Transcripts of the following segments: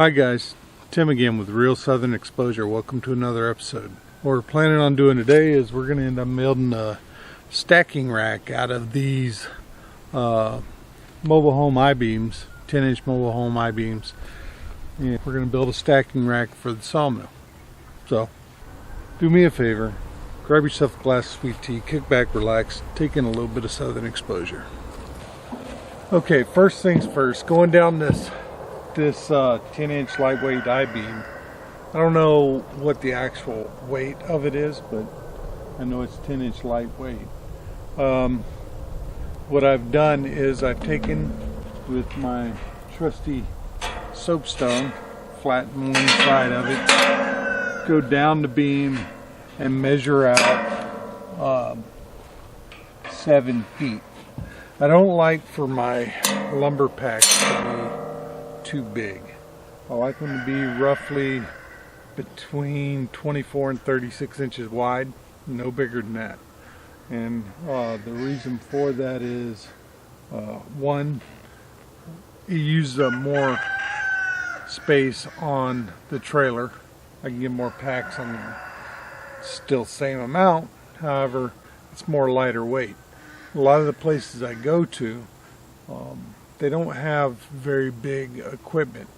Hi guys, Tim again with Real Southern Exposure. Welcome to another episode. What we're planning on doing today is we're going to end up building a stacking rack out of these mobile home I-beams, 10-inch mobile home I-beams. And we're going to build a stacking rack for the sawmill. So, do me a favor, grab yourself a glass of sweet tea, kick back, relax, take in a little bit of Southern Exposure. Okay, first things first, going down this 10-inch lightweight I-beam. I don't know what the actual weight of it is, but I know it's 10-inch lightweight. What I've done is I've taken with my trusty soapstone, flatten one side of it, go down the beam and measure out 7 feet. I don't like for my lumber packs to be too big. I like them to be roughly between 24 and 36 inches wide, no bigger than that. And the reason for that is one, it uses up more space on the trailer. I can get more packs on there. Still same amount, however it's more lighter weight. A lot of the places I go to, they don't have very big equipment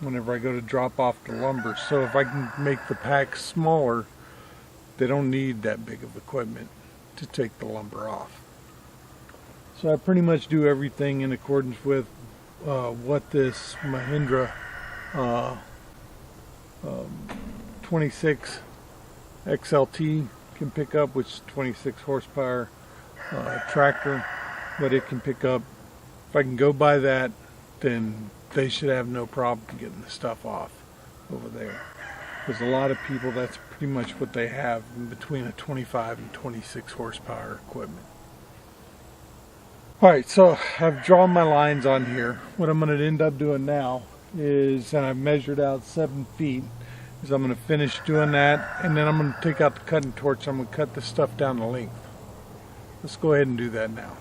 whenever I go to drop off the lumber. So if I can make the packs smaller, they don't need that big of equipment to take the lumber off. So I pretty much do everything in accordance with what this Mahindra 26 XLT can pick up, which is 26 horsepower tractor, what it can pick up. If I can go by that, then they should have no problem getting the stuff off over there. Because a lot of people, that's pretty much what they have in between a 25 and 26 horsepower equipment. Alright, so I've drawn my lines on here. What I'm going to end up doing now is, and I've measured out 7 feet, is I'm going to finish doing that, and then I'm going to take out the cutting torch. I'm going to cut this stuff down to length. Let's go ahead and do that now.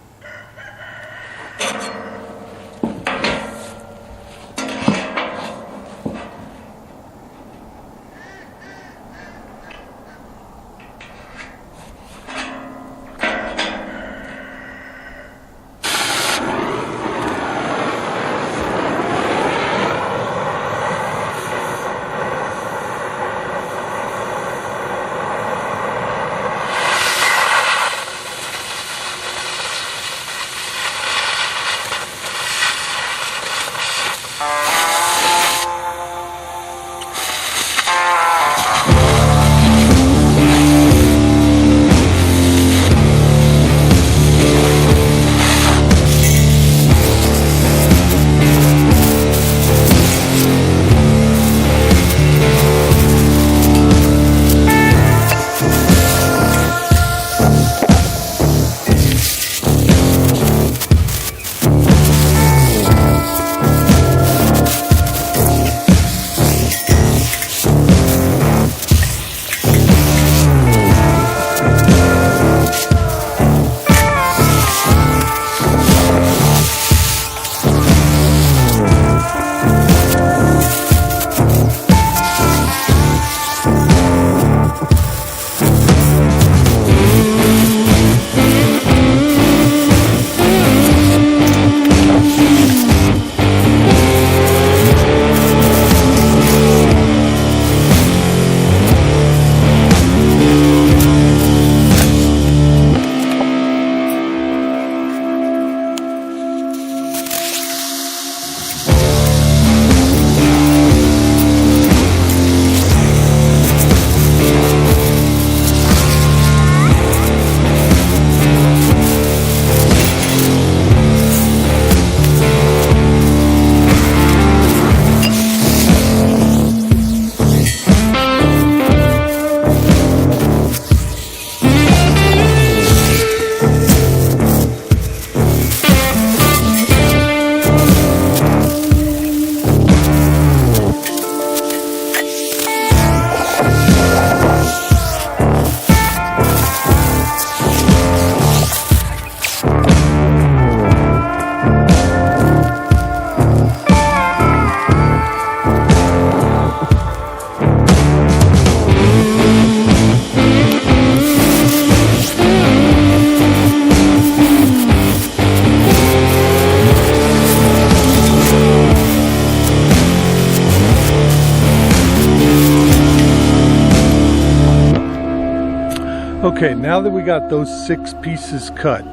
Okay, now that we got those 6 pieces cut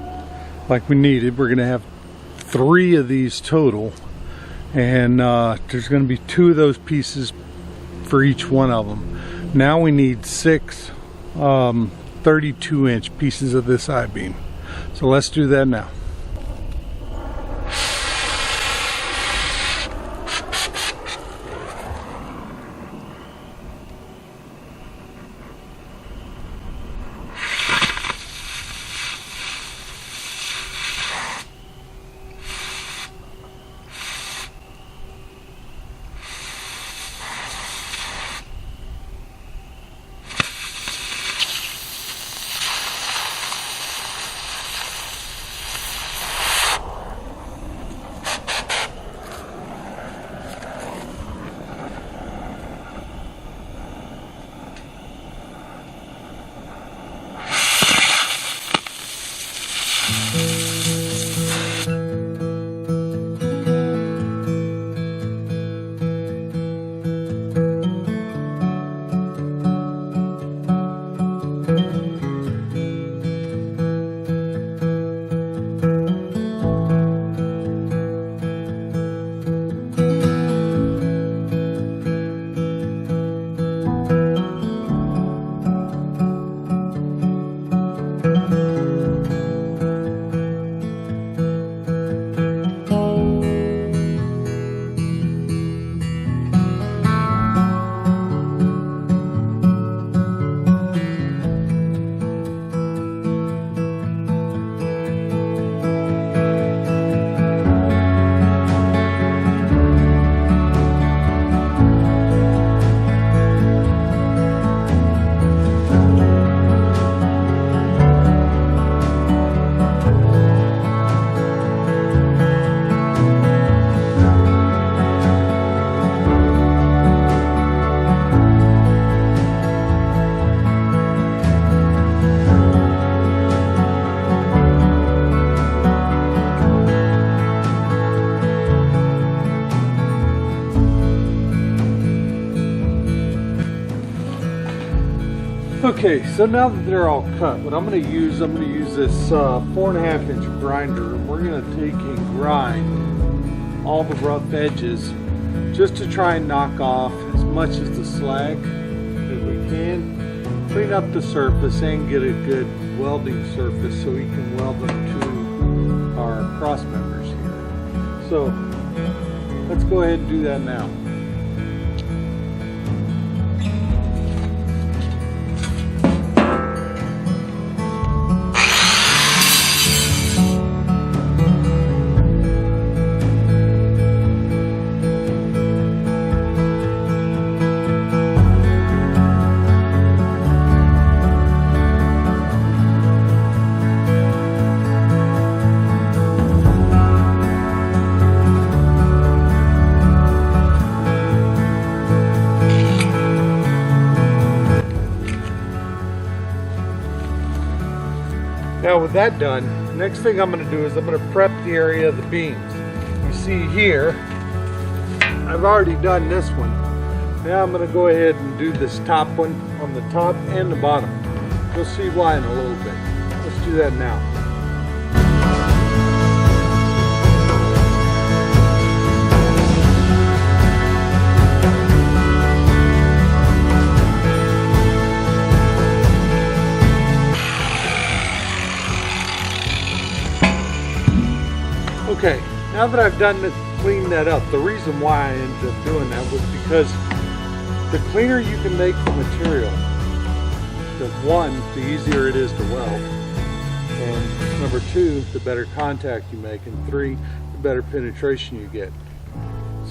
like we needed, we're gonna have 3 of these total, and there's gonna be 2 of those pieces for each one of them. Now we need 6 32-inch pieces of this I-beam. So let's do that now. Okay, so now that they're all cut, what I'm going to use this 4.5-inch grinder, and we're going to take and grind all the rough edges just to try and knock off as much of the slag as we can, clean up the surface and get a good welding surface so we can weld them to our cross members here. So let's go ahead and do that now. Now with that done, next thing I'm going to do is I'm going to prep the area of the beams. You see here, I've already done this one. Now I'm going to go ahead and do this top one on the top and the bottom. You'll see why in a little bit. Let's do that now. Okay, now that I've done cleaned that up, the reason why I ended up doing that was because the cleaner you can make the material, the one, the easier it is to weld, and number 2, the better contact you make, and 3, the better penetration you get.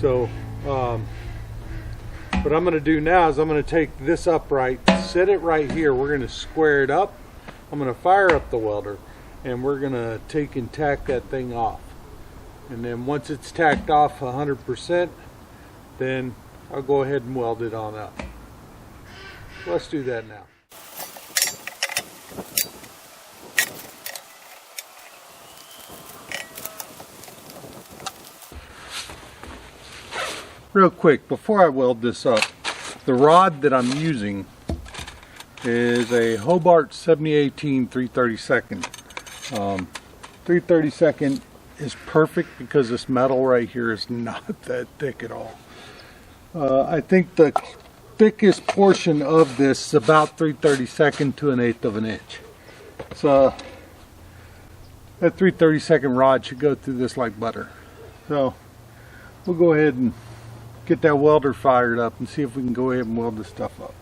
So what I'm going to do now is I'm going to take this upright, set it right here, we're going to square it up, I'm going to fire up the welder, and we're going to take and tack that thing off. And then once it's tacked off 100%, then I'll go ahead and weld it on up. Let's do that now. Real quick, before I weld this up, the rod that I'm using is a Hobart 7018 332nd. 332nd is perfect because this metal right here is not that thick at all. I think the thickest portion of this is about 3/32 to 1/8 of an inch. So that 3/32 rod should go through this like butter. So we'll go ahead and get that welder fired up and see if we can go ahead and weld this stuff up.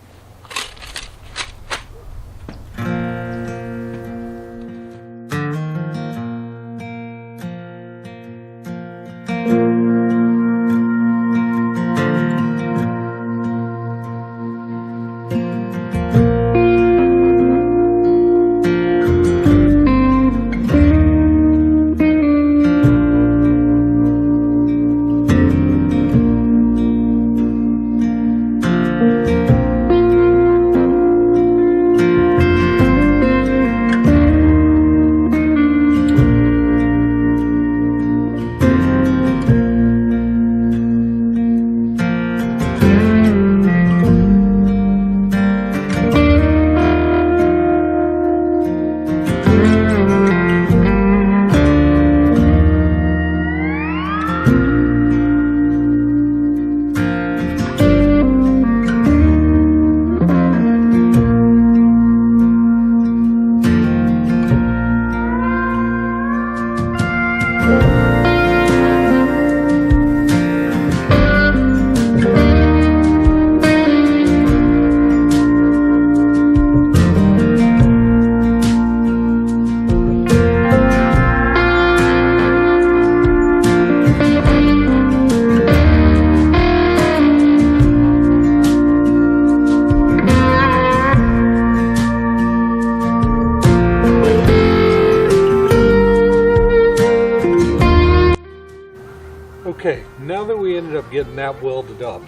Okay, now that we ended up getting that welded up,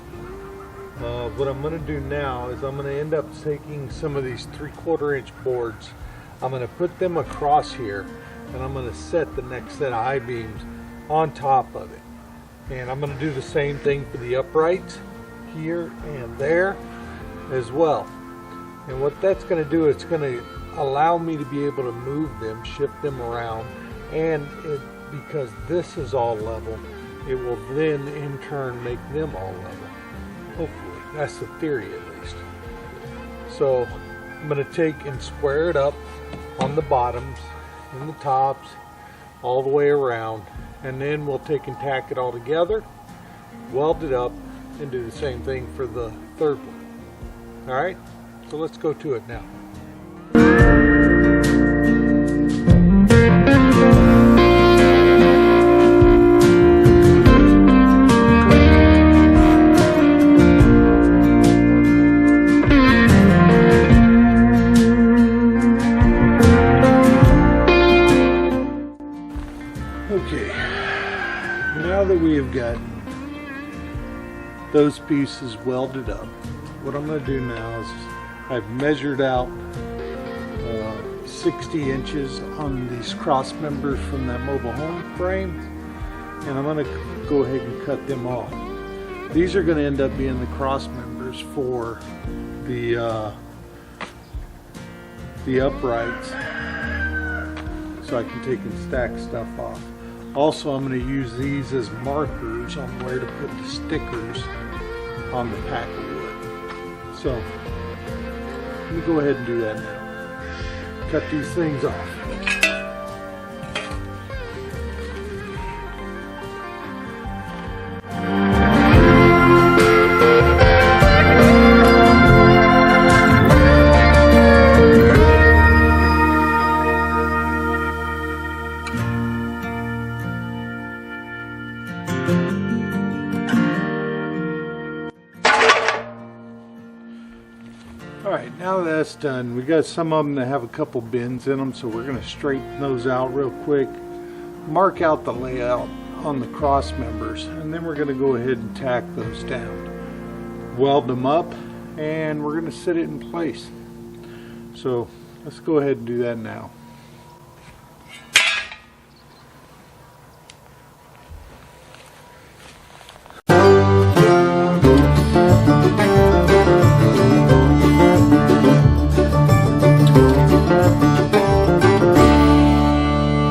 what I'm going to do now is I'm going to end up taking some of these 3/4 inch boards. I'm going to put them across here, and I'm going to set the next set of I-beams on top of it. And I'm going to do the same thing for the uprights here and there as well. And what that's going to do, it's going to allow me to be able to move them, shift them around, and because this is all level, it will then in turn make them all level. Hopefully, that's the theory at least. So I'm going to take and square it up on the bottoms and the tops all the way around, and then we'll take and tack it all together, weld it up, and do the same thing for the third one. Alright, so let's go to it now. Okay, now that we have gotten those pieces welded up, what I'm going to do now is I've measured out 60 inches on these cross members from that mobile home frame, and I'm going to go ahead and cut them off. These are going to end up being the cross members for the uprights, so I can take and stack stuff off. Also, I'm going to use these as markers on where to put the stickers on the pack of wood. So, let me go ahead and do that now. Cut these things off. Alright, now that's done, we got some of them that have a couple bends in them, so we're going to straighten those out real quick, mark out the layout on the cross members, and then we're going to go ahead and tack those down, weld them up, and we're going to set it in place. So let's go ahead and do that now.